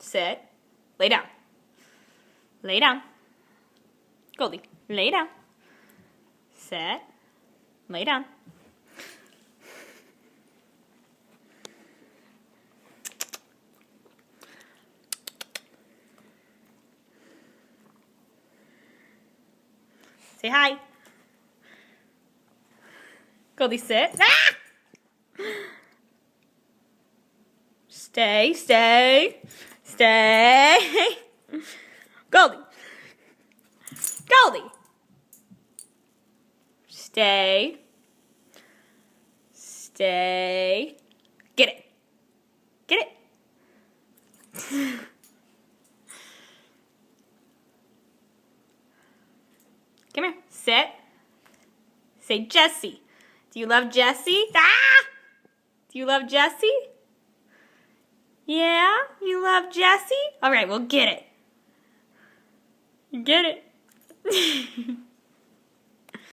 sit, lay down. Lay down. Goldie, lay down. Sit, lay down. Say hi. Goldie, sit. Ah! Stay, stay, stay. Goldie. Goldie. Stay. Stay. Get it. Get it. Come here. Sit. Say Jessie. Do you love Jessie? Ah! Do you love Jessie? Yeah? You love Jessie? All right, well, get it. Get it.